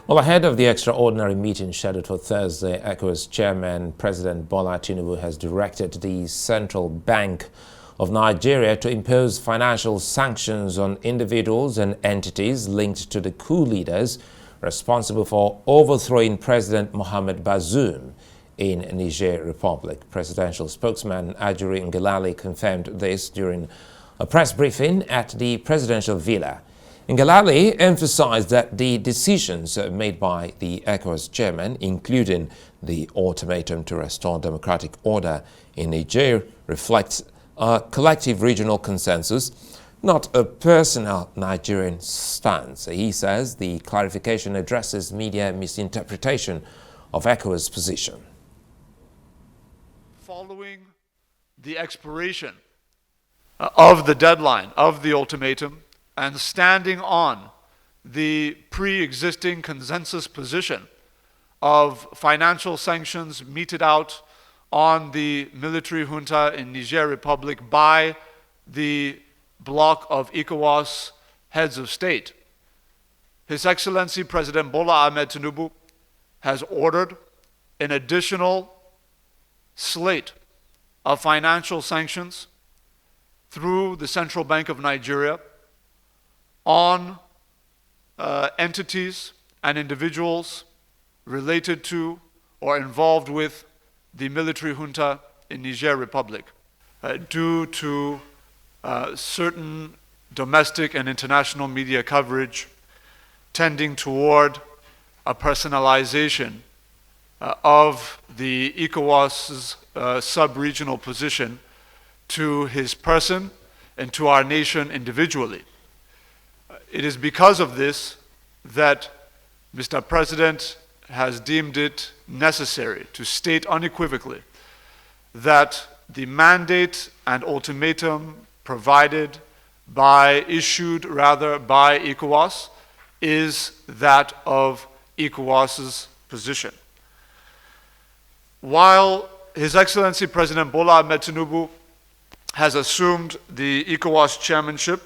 Well, ahead of the extraordinary meeting scheduled for Thursday, Ecowas Chairman President Bola Tinubu has directed the Central Bank of Nigeria to impose financial sanctions on individuals and entities linked to the coup leaders responsible for overthrowing President Mohamed Bazoum in Niger Republic. Presidential spokesman Adeniyi confirmed this during a press briefing at the presidential villa. Legality emphasized that the decisions made by the Ecowas chairman, including the ultimatum to restore democratic order in Niger, reflects a collective regional consensus, not a personal Nigerian stance. He says the clarification addresses media misinterpretation of Ecowas' position. Following the expiration of the deadline of the ultimatum, and standing on the pre-existing consensus position of financial sanctions meted out on the military junta in Niger Republic by the bloc of Ecowas heads of state, His Excellency President Bola Ahmed Tinubu has ordered an additional slate of financial sanctions through the Central Bank of Nigeria on entities and individuals related to or involved with the military junta in Niger Republic due to certain domestic and international media coverage tending toward a personalization of the ECOWAS's sub-regional position to his person and to our nation individually. It is because of this that Mr. President has deemed it necessary to state unequivocally that the mandate and ultimatum issued by ECOWAS is that of ECOWAS's position. While His Excellency President Bola Ahmed Tinubu has assumed the ECOWAS chairmanship,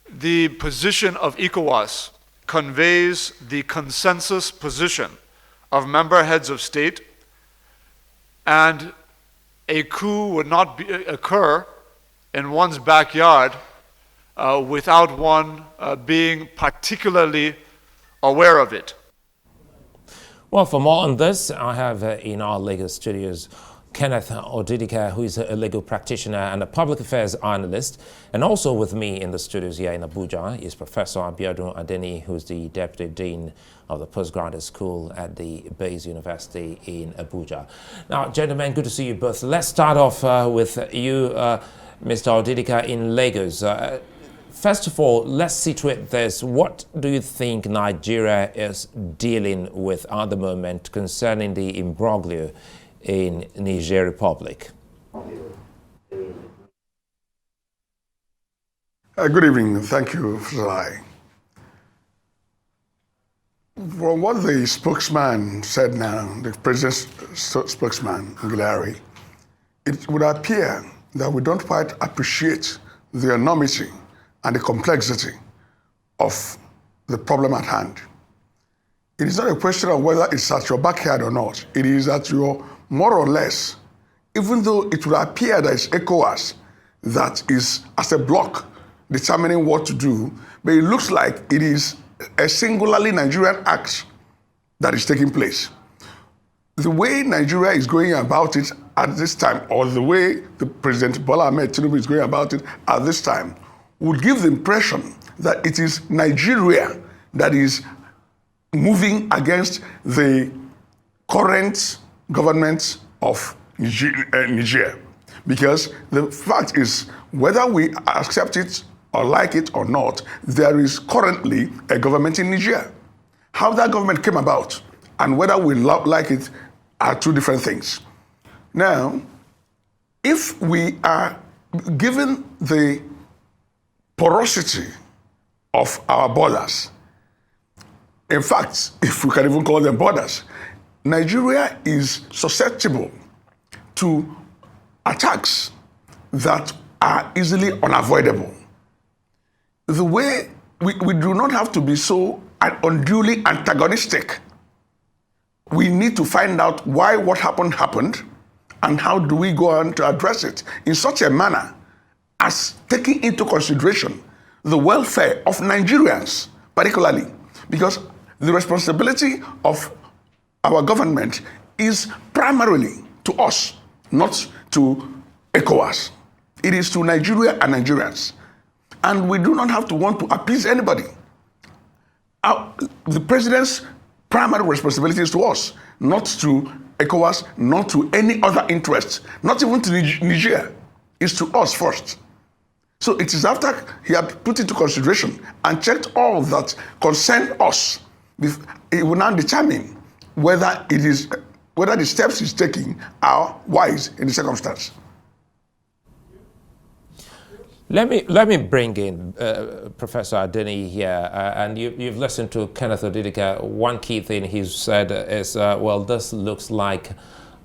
the position of ECOWAS conveys the consensus position of member heads of state, and a coup would not occur in one's backyard without one being particularly aware of it. Well, for more on this, I have in our Lagos studios Kenneth Odidika, who is a legal practitioner and a public affairs analyst. And also with me in the studios here in Abuja is Professor Adeniyi, who is the Deputy Dean of the Postgraduate School at the Bayes University in Abuja. Now, gentlemen, good to see you both. Let's start off with you, Mr. Odidika, in Lagos. First of all, let's situate this. What do you think Nigeria is dealing with at the moment concerning the imbroglio in Niger Republic? Good evening. Thank you, Fulai. From what the spokesman said now, the president's spokesman, Legality, it would appear that we don't quite appreciate the enormity and the complexity of the problem at hand. It is not a question of whether it's at your backyard or not. It is at your, more or less, even though it would appear that it's ECOWAS that is, as a bloc, determining what to do, but it looks like it is a singularly Nigerian act that is taking place. The way Nigeria is going about it at this time, or the way the President Bola Ahmed Tinubu is going about it at this time, would give the impression that it is Nigeria that is moving against the current government of Niger. Because the fact is, whether we accept it or like it or not, there is currently a government in Niger. How that government came about and whether we like it are two different things. Now, if we are given the porosity of our borders, in fact, if we can even call them borders, Nigeria is susceptible to attacks that are easily unavoidable. the way we do not have to be so unduly antagonistic. We need to find out why what happened, and how do we go on to address it in such a manner as taking into consideration the welfare of Nigerians, particularly, because the responsibility of our government is primarily to us, not to ECOWAS. It is to Nigeria and Nigerians. And we do not have to want to appease anybody. The president's primary responsibility is to us, not to ECOWAS, not to any other interests, not even to Niger. It's to us first. So it is after he had put into consideration and checked all that concern us, he will now determine whether the steps he's taking are wise in the circumstance. Let me bring in Professor Adeniyi here, and you've listened to Kenneth Odidika. One key thing he's said is, well, this looks like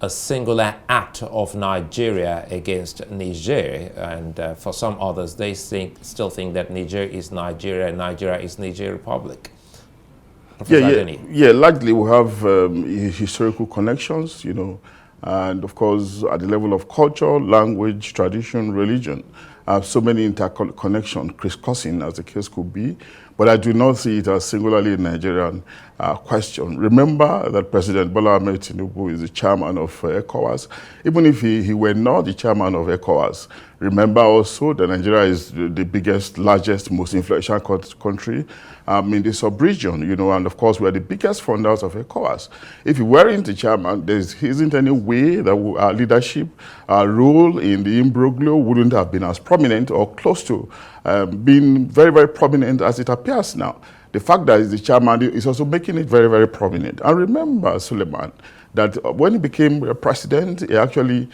a singular act of Nigeria against Niger, and for some others, they still think that Niger is Nigeria and Nigeria is Niger Republic. Professor Adeniyi. Yeah, largely we have historical connections, you know, and of course at the level of culture, language, tradition, religion. So many interconnections crisscrossing, as the case could be, but I do not see it as singularly a Nigerian question. Remember that President Bola Ahmed Tinubu is the chairman of ECOWAS. Even if he were not the chairman of ECOWAS, remember also that Nigeria is the biggest, largest, most influential country in the sub-region, you know, and of course we are the biggest funders of ECOWAS. If he weren't the chairman, there isn't any way that our leadership, our role in the imbroglio wouldn't have been as prominent or close to being very, very prominent as it appears now. The fact that he's the chairman is also making it very, very prominent. And remember, Suleiman, that when he became president, he actually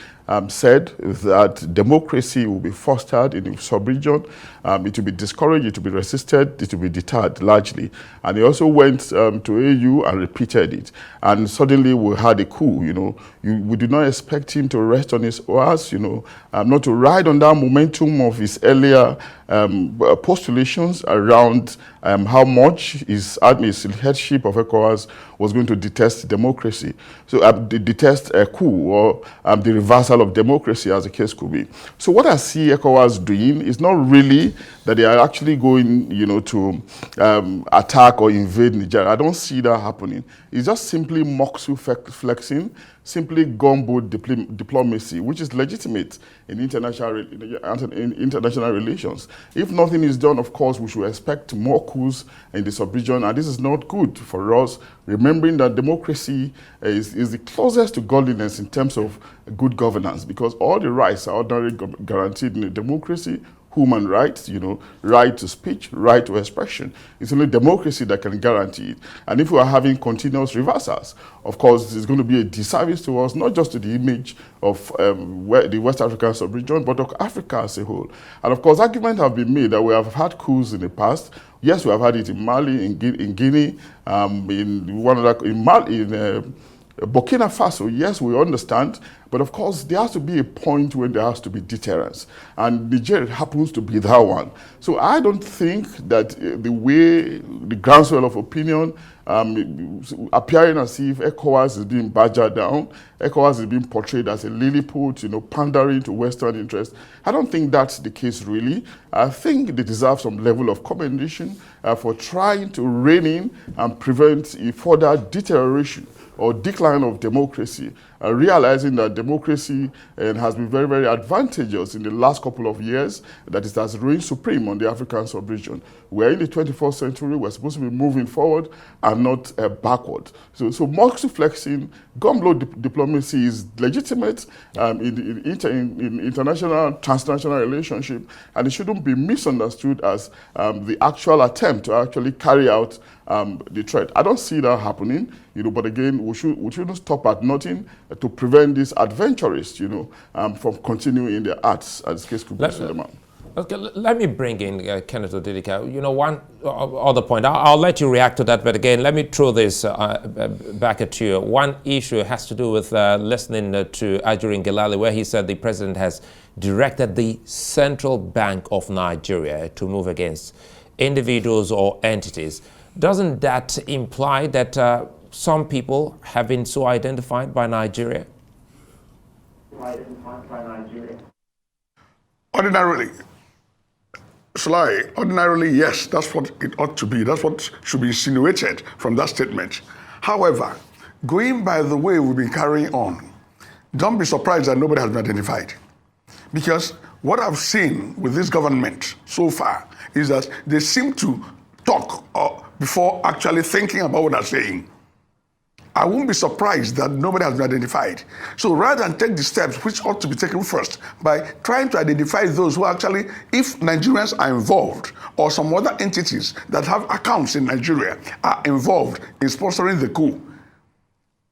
said that democracy will be fostered in the sub-region. It will be discouraged, it will be resisted, it will be deterred largely. And he also went to AU and repeated it. And suddenly we had a coup, you know. We did not expect him to rest on his oars, you know, not to ride on that momentum of his earlier postulations around how much his headship of ECOWAS was going to detest democracy. So detest a coup or the reversal of democracy, as the case could be. So what I see ECOWAS doing is not really that they are actually going, you know, to attack or invade Nigeria. I don't see that happening. It's just simply muscle flexing, simply gumbo diplomacy, which is legitimate in international relations. If nothing is done, of course, we should expect more coups in the sub-region, and this is not good for us, remembering that democracy is the closest to godliness in terms of good governance, because all the rights are ordinarily guaranteed in a democracy. Human rights, you know, right to speech, right to expression. It's only democracy that can guarantee it. And if we are having continuous reversals, of course, it's going to be a disservice to us, not just to the image of the West African sub-region, but of Africa as a whole. And of course, arguments have been made that we have had coups in the past. Yes, we have had it in Mali, in Guinea, in Burkina Faso. Yes, we understand, but of course there has to be a point when there has to be deterrence, and Niger happens to be that one. So I don't think that the way the groundswell of opinion appearing as if ECOWAS is being badgered down, ECOWAS is being portrayed as a Lilliput, you know, pandering to Western interests. I don't think that's the case really. I think they deserve some level of commendation for trying to rein in and prevent a further deterioration or decline of democracy, realizing that democracy has been very, very advantageous in the last couple of years, that it has reigned supreme on the African sub-region. We're in the 21st century, we're supposed to be moving forward and not backward. So muscle-flexing, gumbo diplomacy is legitimate in international, transnational relationship, and it shouldn't be misunderstood as the actual attempt to actually carry out the threat. I don't see that happening, you know, but again, we shouldn't stop at nothing to prevent these adventurers, you know, from continuing in their arts, as the case could be. Okay, let me bring in Kenneth Odidika. You know, one other point, I'll let you react to that, but again, let me throw this back at you. One issue has to do with listening to Legality, where he said the president has directed the Central Bank of Nigeria to move against individuals or entities. Doesn't that imply that some people have been so identified by Nigeria? Ordinarily, ordinarily, yes, that's what it ought to be. That's what should be insinuated from that statement. However, going by the way we've been carrying on, don't be surprised that nobody has been identified. Because what I've seen with this government so far is that they seem to talk before actually thinking about what they're saying. I won't be surprised that nobody has been identified. So rather than take the steps which ought to be taken first by trying to identify those who actually, if Nigerians are involved or some other entities that have accounts in Nigeria are involved in sponsoring the coup,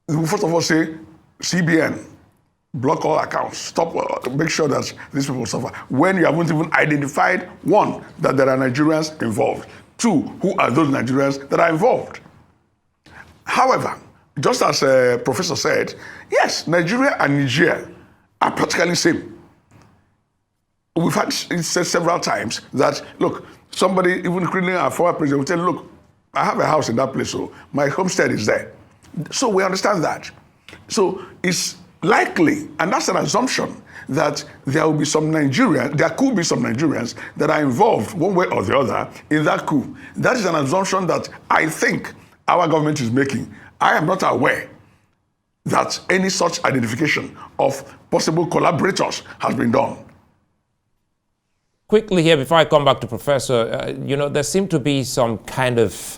we first of all say, CBN, block all accounts, stop, make sure that these people suffer. When you haven't even identified, one, that there are Nigerians involved. Two, who are those Nigerians that are involved? However, just as a professor said, yes, Nigeria and Niger are practically the same. We've had it said several times that, look, somebody, even including our former president, will tell, look, I have a house in that place, so my homestead is there. So we understand that. So it's likely, and that's an assumption, that there will be some Nigerians, there could be some Nigerians that are involved one way or the other in that coup. That is an assumption that I think our government is making. I am not aware that any such identification of possible collaborators has been done. Quickly here, before I come back to Professor, there seemed to be some kind of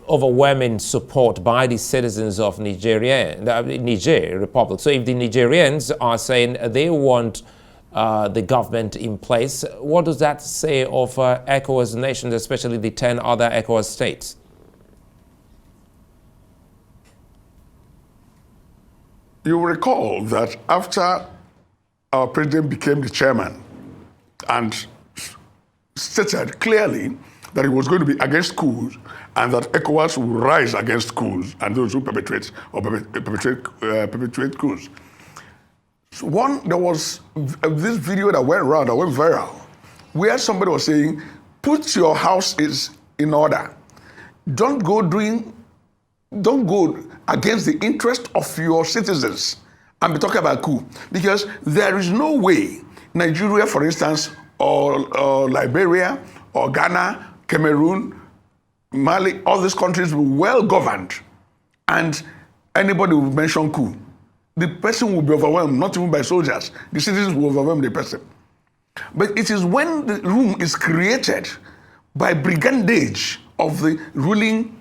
overwhelming support by the citizens of Niger Republic. So if the Nigerians are saying they want the government in place, what does that say of Ecowas nations, especially the 10 other Ecowas states? You will recall that after our president became the chairman and stated clearly that he was going to be against coups and that ECOWAS will rise against coups and those who perpetrate coups. So there was this video that went around, that went viral, where somebody was saying, put your houses in order. Don't go against the interest of your citizens and be talking about coup. Because there is no way Nigeria, for instance, or Liberia, or Ghana, Cameroon, Mali, all these countries will be well governed, and anybody will mention coup. The person will be overwhelmed, not even by soldiers. The citizens will overwhelm the person. But it is when the room is created by brigandage of the ruling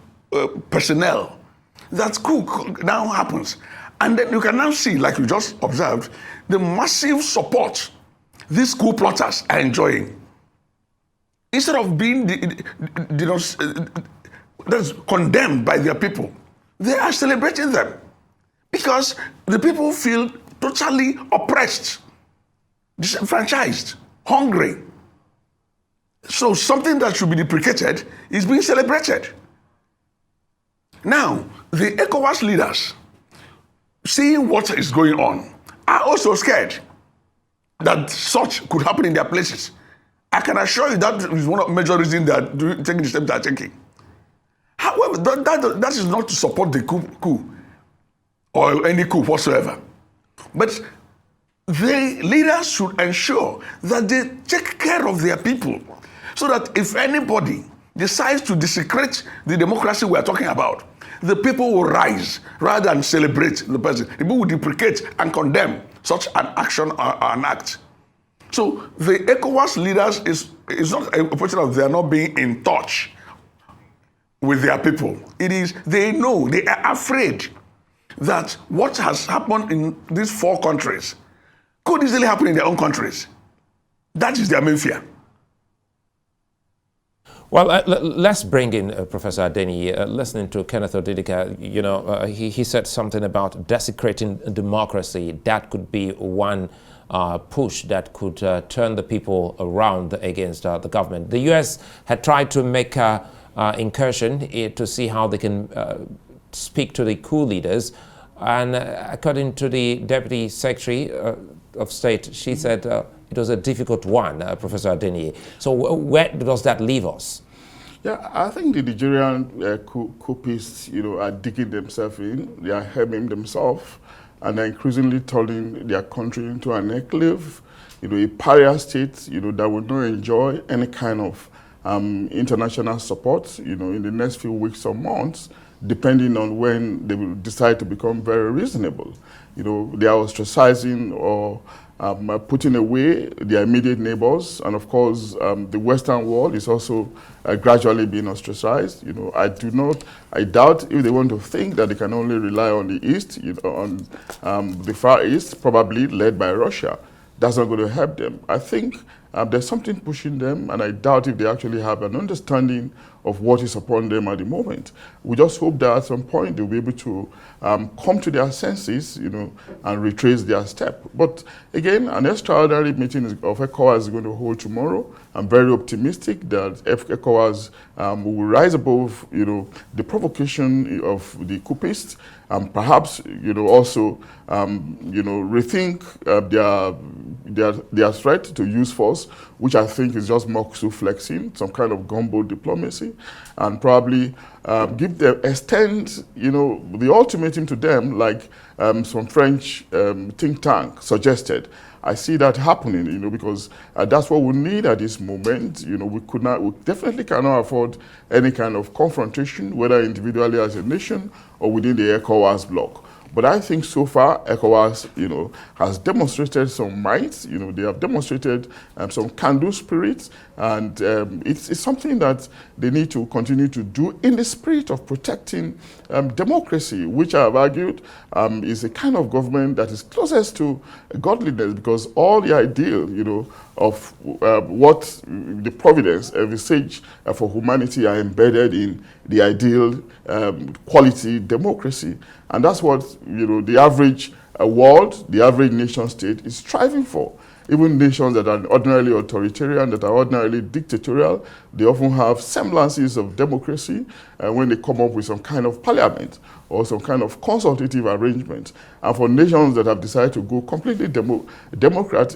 personnel that coup now happens. And then you can now see, like you just observed, the massive support these coup plotters are enjoying. Instead of being that's condemned by their people, they are celebrating them because the people feel totally oppressed, disenfranchised, hungry. So something that should be deprecated is being celebrated. Now, the ECOWAS leaders, seeing what is going on, are also scared that such could happen in their places. I can assure you that is one of the major reasons they are taking the steps they are taking. However, that is not to support the coup or any coup whatsoever. But the leaders should ensure that they take care of their people so that if anybody decides to desecrate the democracy we are talking about, the people will rise rather than celebrate the person. The people will deprecate and condemn such an action or an act. So the ECOWAS leaders is not a question of they are not being in touch with their people. It is, they know, they are afraid that what has happened in these 4 countries could easily happen in their own countries. That is their main fear. Well, let's bring in Professor Adeniyi. Listening to Kenneth Odidika, he said something about desecrating democracy. That could be one push that could turn the people around against the government. The U.S. had tried to make an incursion to see how they can speak to the coup leaders. And according to the Deputy Secretary of State, she said it was a difficult one, Professor Adeniyi. So where does that leave us? Yeah, I think the Nigerian coupists, are digging themselves in. They are hemming themselves, and they're increasingly turning their country into an enclave, a pariah state, that will not enjoy any kind of international support, in the next few weeks or months, depending on when they will decide to become very reasonable. They are ostracizing or putting away their immediate neighbors, and of course, the Western world is also gradually being ostracized. I doubt if they want to think that they can only rely on the East, on the Far East, probably led by Russia. That's not going to help them. I think there's something pushing them, and I doubt if they actually have an understanding of what is upon them at the moment. We just hope that at some point they'll be able to come to their senses, and retrace their step. But again, an extraordinary meeting of Ecowas is going to hold tomorrow. I'm very optimistic that Ecowas will rise above, the provocation of the coupists, and perhaps, also, rethink their threat to use force, which I think is just Moksu flexing, some kind of gumbo diplomacy, and probably extend, the ultimatum to them, like some French think tank suggested. I see that happening, because that's what we need at this moment. We definitely cannot afford any kind of confrontation, whether individually as a nation or within the ECOWAS bloc. But I think so far, ECOWAS, has demonstrated some might. They have demonstrated some can-do spirit, and it's something that they need to continue to do in the spirit of protecting democracy, which I have argued is a kind of government that is closest to godliness, because all the ideal, of what the providence envisaged for humanity are embedded in the ideal quality democracy. And that's what, the average world, the average nation state is striving for. Even nations that are ordinarily authoritarian, that are ordinarily dictatorial, they often have semblances of democracy when they come up with some kind of parliament or some kind of consultative arrangement. And for nations that have decided to go completely democratic,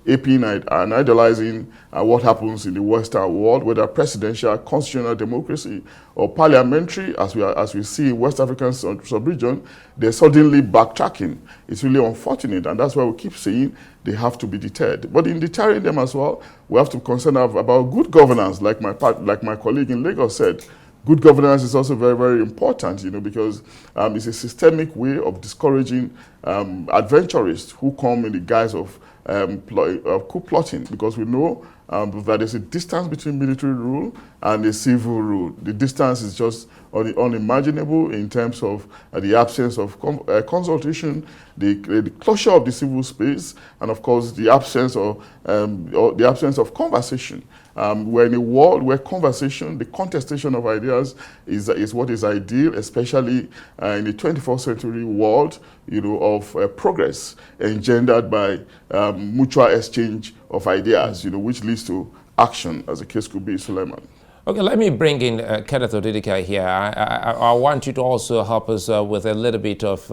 aping and idolizing what happens in the Western world, whether presidential, constitutional democracy or parliamentary, as we see in West African sub-region, they're suddenly backtracking. It's really unfortunate, and that's why we keep saying they have to be deterred. But in deterring them as well, we have to concern about good governance, like my colleague in Lagos said. Good governance is also very, very important, because it's a systemic way of discouraging adventurers who come in the guise of coup plotting, because we know that there's a distance between military rule and a civil rule. The distance is just unimaginable in terms of the absence of consultation, the closure of the civil space, and of course the absence of conversation. We're in a world where conversation, the contestation of ideas is what is ideal, especially in the 21st century world, of progress engendered by mutual exchange of ideas, which leads to action, as the case could be, Suleiman. Okay, let me bring in Kenneth Odidika here. I want you to also help us with a little bit of,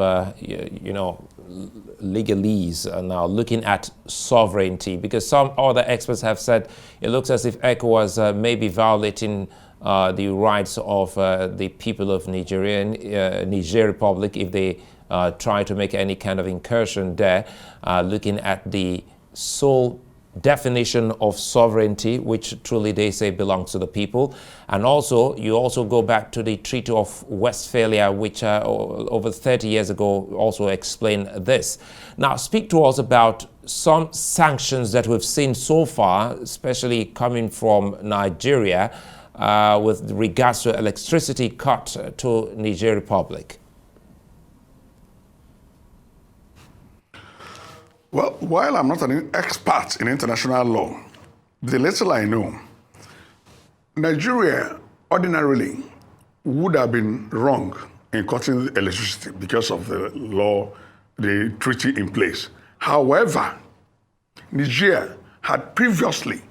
legalese now, looking at sovereignty, because some other experts have said it looks as if ECOWAS may be violating the rights of the people of Niger Republic if they try to make any kind of incursion there, looking at the sole definition of sovereignty, which truly they say belongs to the people. And also, you also go back to the Treaty of Westphalia, which over 30 years ago also explained this. Now, speak to us about some sanctions that we've seen so far, especially coming from Nigeria, with regards to electricity cut to Niger Republic. Well, while I'm not an expert in international law, the little I know, Nigeria ordinarily would have been wrong in cutting electricity because of the law, the treaty in place. However, Niger had previously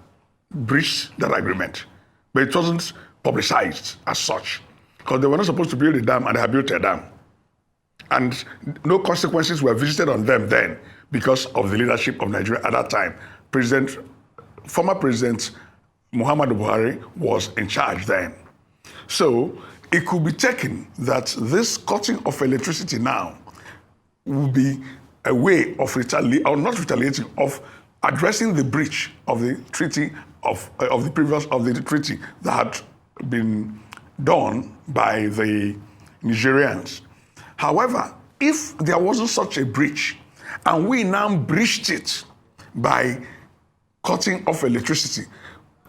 breached that agreement, but it wasn't publicized as such, because they were not supposed to build a dam, and they had built a dam. And no consequences were visited on them then because of the leadership of Nigeria at that time. Former President Muhammadu Buhari was in charge then. So it could be taken that this cutting of electricity now will be a way of retaliating, of addressing the breach of the treaty of the treaty that had been done by the Nigerians. However, if there wasn't such a breach, and we now breached it by cutting off electricity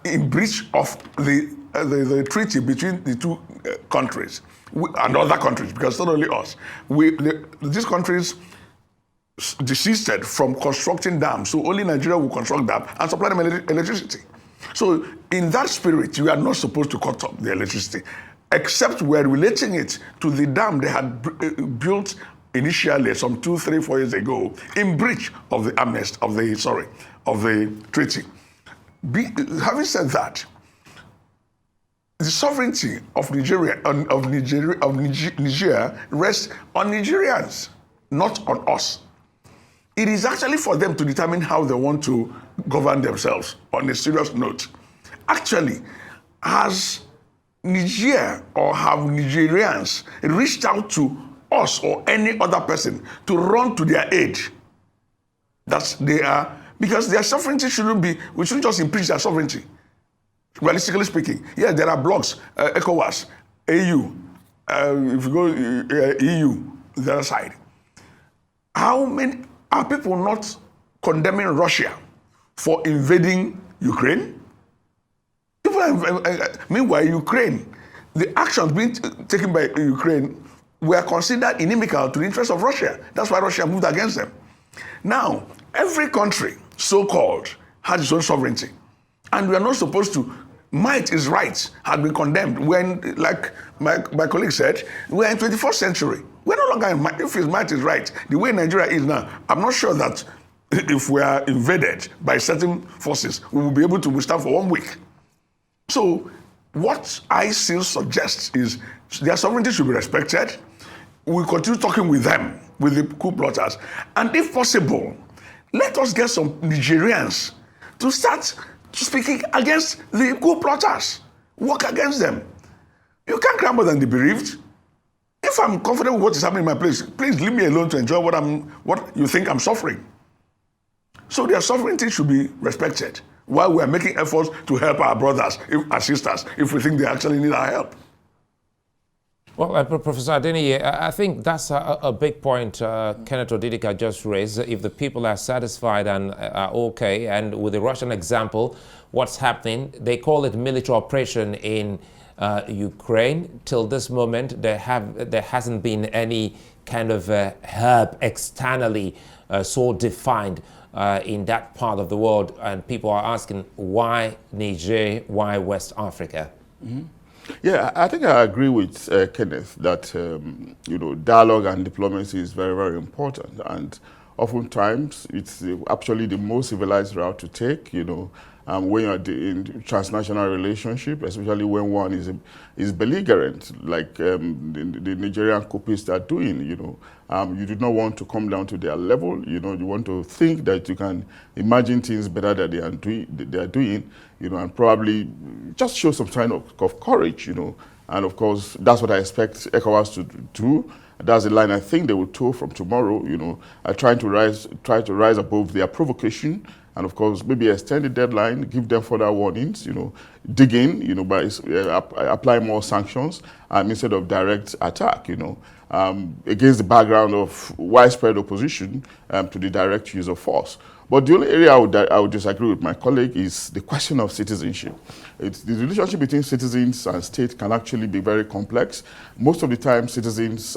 in breach of the treaty between the two countries and other countries, because not only us, these countries desisted from constructing dams, so only Nigeria will construct dams and supply them electricity. So in that spirit, you are not supposed to cut off the electricity, except we're relating it to the dam they had built initially some 2, 3, 4 years ago in breach of the treaty. Having said that, the sovereignty of Nigeria rests on Nigerians, not on us. It is actually for them to determine how they want to govern themselves. On a serious note, actually, has Niger or have Nigerians reached out to us or any other person to run to their aid? That they are, because their sovereignty we shouldn't just impeach their sovereignty. Realistically speaking, yes, there are blocks, Ecowas, AU, if you go EU, the other side. How many are people not condemning Russia for invading Ukraine? Meanwhile, Ukraine, the actions being taken by Ukraine were considered inimical to the interests of Russia. That's why Russia moved against them. Now, every country, so-called, has its own sovereignty. And we are not supposed to. Might is right has been condemned when, like my colleague said, we're in 21st century. We're no longer in might. If his might is right, the way Nigeria is now, I'm not sure that if we are invaded by certain forces, we will be able to withstand for 1 week. So what I still suggest is their sovereignty should be respected. We'll continue talking with them, with the coup plotters. And if possible, let us get some Nigerians to start speaking against the coup plotters. Work against them. You can't cry more than the bereaved. If I'm confident with what is happening in my place, please leave me alone to enjoy what you think I'm suffering. So their sovereignty should be respected while we are making efforts to help our brothers, our sisters, if we think they actually need our help. Well, Professor Adeniyi, I think that's a big point Kenneth Odidika just raised. If the people are satisfied and are okay, and with the Russian example, what's happening, they call it military operation in Ukraine. Till this moment, there hasn't been any kind of help externally so defined in that part of the world, and people are asking why Niger, why West Africa? Mm-hmm. Yeah, I think I agree with Kenneth that dialogue and diplomacy is very, very important, and oftentimes it's actually the most civilized route to take. When you're in transnational relationship, especially when one is belligerent, like the Nigerian coupists are doing. You do not want to come down to their level. You want to think that you can imagine things better that they are doing. And probably just show some sign of courage. And of course, that's what I expect Ecowas to do. That's the line I think they will toe from tomorrow. Try to rise above their provocation. And of course, maybe extend the deadline, give them further warnings, dig in, by apply more sanctions instead of direct attack, against the background of widespread opposition to the direct use of force. But the only area I would disagree with my colleague is the question of citizenship. The relationship between citizens and state can actually be very complex. Most of the time, citizens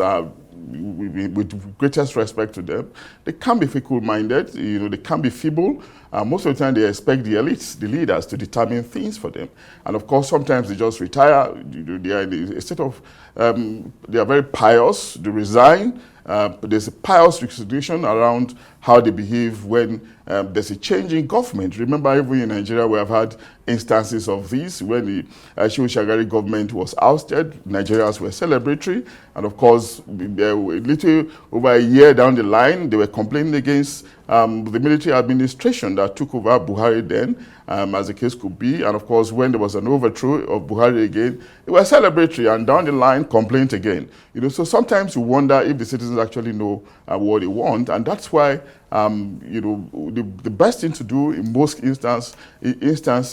with greatest respect to them, they can be fickle-minded, they can be feeble. Most of the time they expect the elites, the leaders, to determine things for them. And of course, sometimes they just retire. They are in a state of, they are very pious, they resign, there's a pious restitution around how they behave when there's a change in government. Remember, even in Nigeria, we have had instances of this when the Shehu Shagari government was ousted. Nigerians were celebratory, and of course, a little over a year down the line, they were complaining against the military administration that took over Buhari then, as the case could be. And of course, when there was an overthrow of Buhari again, they were celebratory, and down the line, complaint again. So sometimes you wonder if the citizens actually know what they want, and that's why the best thing to do in most instances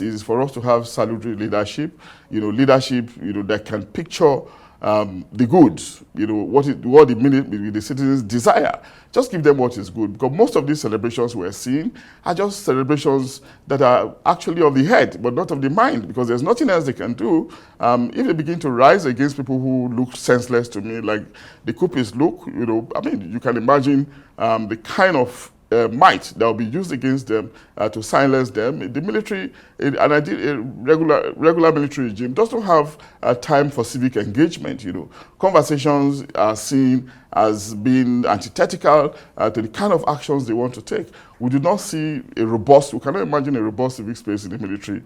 is for us to have salutary leadership, leadership, that can picture the goods, what the citizens desire. Just give them what is good, because most of these celebrations we're seeing are just celebrations that are actually of the head, but not of the mind, because there's nothing else they can do. If they begin to rise against people who look senseless to me, like the coupists look, you can imagine the kind of might that will be used against them to silence them. The military, a regular military regime does not have time for civic engagement. Conversations are seen as being antithetical to the kind of actions they want to take. We do not see we cannot imagine a robust civic space in the military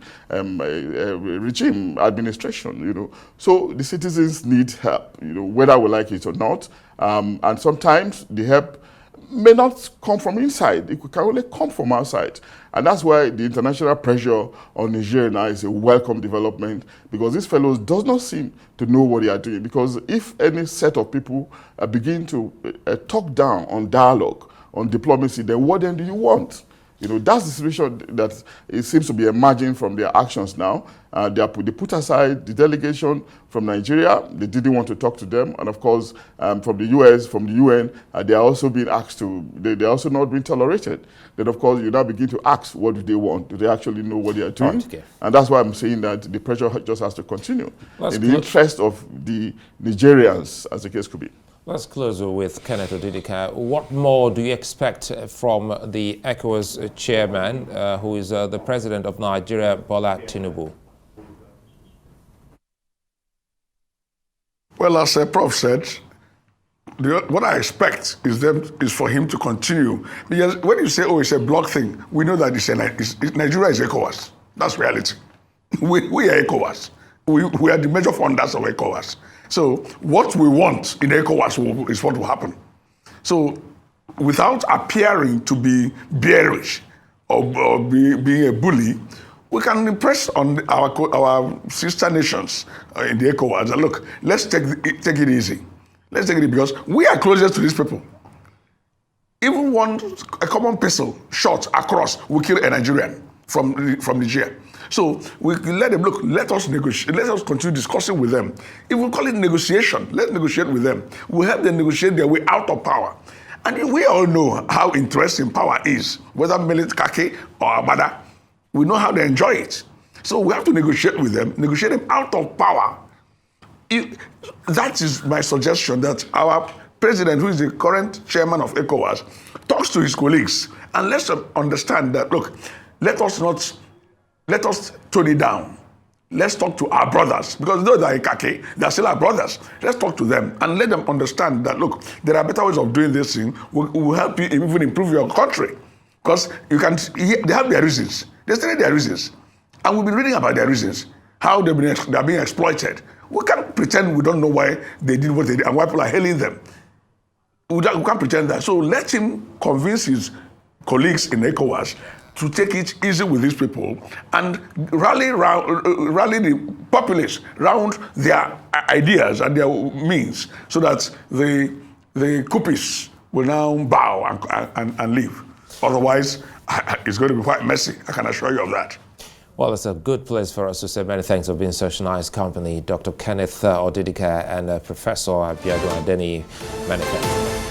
regime administration. So the citizens need help, whether we like it or not. And sometimes the help may not come from inside. It can only come from outside. And that's why the international pressure on Nigeria now is a welcome development, because these fellows does not seem to know what they are doing. Because if any set of people begin to talk down on dialogue, on diplomacy, then what then do you want? That's the situation that it seems to be emerging from their actions now. They put aside the delegation from Nigeria. They didn't want to talk to them. And of course, from the US, from the UN, they are also being asked to, they're also not being tolerated. Then of course, you now begin to ask, what do they want? Do they actually know what they are doing? Okay. And that's why I'm saying that the pressure just has to continue in the interest of the Nigerians, as the case could be. Let's close with Kenneth Odidika. What more do you expect from the Ecowas chairman, who is the president of Nigeria, Bola Tinubu? Well, as Prof said, what I expect is for him to continue. Because when you say, oh, it's a block thing, we know that Nigeria is Ecowas. That's reality. We are Ecowas. We are the major funders of Ecowas. So what we want in Ecowas is what will happen. So without appearing to be bearish or being a bully, we can impress on our sister nations in the Ecowas that, look, let's take it easy. Let's take it easy, because we are closest to these people. Even a common pistol shot across will kill a Nigerian from Niger. So we let them, look, let us negotiate, let us continue discussing with them. If we call it negotiation, let's negotiate with them. We'll help them negotiate their way out of power. And we all know how interesting power is, whether military or Abada. We know how they enjoy it. So we have to negotiate with them, negotiate them out of power. That is my suggestion, that our president, who is the current chairman of ECOWAS, talks to his colleagues and let's understand that, look, let us tone it down. Let's talk to our brothers, because though they're Ikake, they're still our brothers. Let's talk to them and let them understand that, look, there are better ways of doing this thing. We'll help you even improve your country. Because they have their reasons. They still have their reasons. And we've been reading about their reasons, how they're being exploited. We can't pretend we don't know why they did what they did and why people are hailing them. We can't pretend that. So let him convince his colleagues in ECOWAS to take it easy with these people and rally the populace around their ideas and their means, so that the coupists will now bow and leave. Otherwise, it's going to be quite messy. I can assure you of that. Well, it's a good place for us to say many thanks for being such nice company, Dr. Kenneth Odidika and Professor Adeniyi. Many thanks.